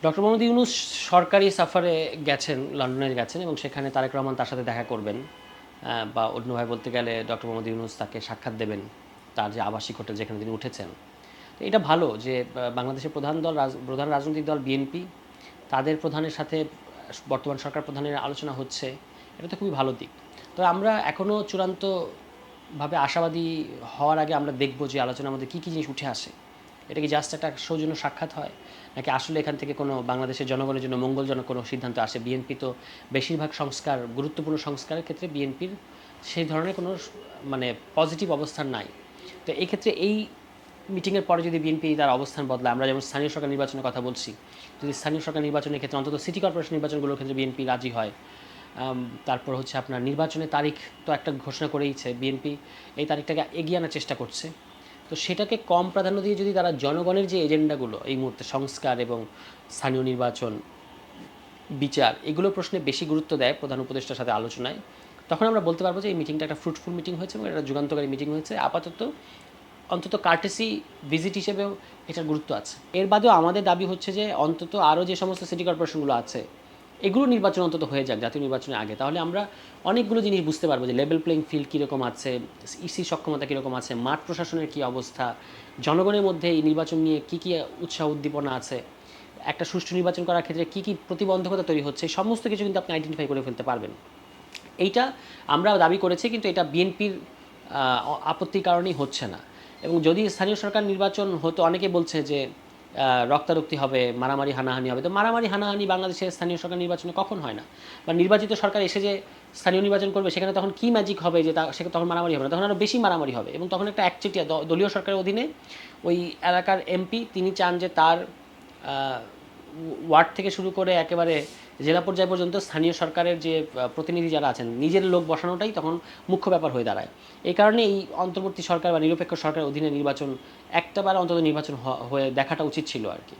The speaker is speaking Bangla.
ডক্টর মোহাম্মদ ইউনূস সরকারি সফরে গেছেন, লন্ডনে গেছেন এবং সেখানে তারেক রহমান তার সাথে দেখা করবেন, বা অন্যভাবে বলতে গেলে ডক্টর মোহাম্মদ ইউনূস তাকে সাক্ষাৎ দেবেন তার যে আবাসিক হোটেল যেখানে তিনি উঠেছেন। তো এটা ভালো যে বাংলাদেশের প্রধান রাজনৈতিক দল বিএনপি তাদের প্রধানের সাথে বর্তমান সরকার প্রধানের আলোচনা হচ্ছে, এটা তো খুবই ভালো দিক। তো আমরা এখনও চূড়ান্তভাবে আশাবাদী হওয়ার আগে আমরা দেখব যে আলোচনার মধ্যে কী কী জিনিস উঠে আসে। এটা কি জাস্ট একটা সৌজন্য সাক্ষাৎ হয়, নাকি আসলে এখান থেকে কোনো বাংলাদেশের জনগণের জন্য মঙ্গলজনক কোনো সিদ্ধান্ত আসে। বিএনপি তো বেশিরভাগ সংস্কার, গুরুত্বপূর্ণ সংস্কারের ক্ষেত্রে বিএনপির সেই ধরনের কোনো মানে পজিটিভ অবস্থান নাই। তো এই ক্ষেত্রে এই মিটিংয়ের পরে যদি বিএনপি তার অবস্থান বদলায়, আমরা যেমন স্থানীয় সরকার নির্বাচনের কথা বলছি, যদি স্থানীয় সরকার নির্বাচনের ক্ষেত্রে অন্তত সিটি কর্পোরেশন নির্বাচনগুলোর ক্ষেত্রে বিএনপি রাজি হয়, তারপর হচ্ছে আপনার নির্বাচনের তারিখ তো একটা ঘোষণা করেইছে বিএনপি, এই তারিখটাকে এগিয়ে আনার চেষ্টা করছে। তো সেটাকে কম প্রাধান্য দিয়ে যদি তারা জনগণের যে এজেন্ডাগুলো এই মুহূর্তে সংস্কার এবং স্থানীয় নির্বাচন, বিচার, এগুলো প্রশ্নে বেশি গুরুত্ব দেয় প্রধান উপদেষ্টার সাথে আলোচনায়, তখন আমরা বলতে পারবো যে এই মিটিংটা একটা ফ্রুটফুল মিটিং হয়েছে এবং একটা যুগান্তকারী মিটিং হয়েছে। আপাতত অন্তত কার্টেসি ভিজিট হিসেবেও এটার গুরুত্ব আছে। এর বাদেও আমাদের দাবি হচ্ছে যে অন্তত আরও যে সমস্ত সিটি কর্পোরেশনগুলো আছে এগুলো নির্বাচন অন্তত হয়ে যাক জাতীয় নির্বাচনের আগে, তাহলে আমরা অনেকগুলো জিনিস বুঝতে পারবো যে লেভেল প্লেইং ফিল্ড কীরকম আছে, ইসি সক্ষমতা কীরকম আছে, মাঠ প্রশাসনের কী অবস্থা, জনগণের মধ্যে এই নির্বাচন নিয়ে কী কী উৎসাহ উদ্দীপনা আছে, একটা সুষ্ঠু নির্বাচন করার ক্ষেত্রে কী কী প্রতিবন্ধকতা তৈরি হচ্ছে, সমস্ত কিছু কিন্তু আপনি আইডেন্টিফাই করে ফেলতে পারবেন। এইটা আমরা দাবি করেছি, কিন্তু এটা বিএনপির আপত্তির কারণেই হচ্ছে না। এবং যদি স্থানীয় সরকার নির্বাচন হতো, অনেকে বলছে যে রক্তারক্তি হবে, মারামারি হানাহানি হবে। তো মারামারি হানাহানি বাংলাদেশের স্থানীয় সরকার নির্বাচনে কখন হয় না? বা নির্বাচিত সরকার এসে যে স্থানীয় নির্বাচন করবে সেখানে তখন কী ম্যাজিক হবে যে সে তখন মারামারি হবে না, তখন আরও বেশি মারামারি হবে। এবং তখন একটা একচেটিয়া দলীয় সরকারের অধীনে ওই এলাকার এমপি তিনি চান যে তার ওয়ার্ড থেকে শুরু করে একেবারে জেলা পর্যায় পর্যন্ত স্থানীয় সরকারের যে প্রতিনিধি যারা আছেন নিজের লোক বসানোটাই তখন মুখ্য ব্যাপার হয়ে দাঁড়ায়। এই কারণে এই অন্তর্বর্তী সরকার বা নিরপেক্ষ সরকারের অধীনে নির্বাচন একটাবার অন্তত নির্বাচন হয়ে দেখাটা উচিত ছিল আর কি।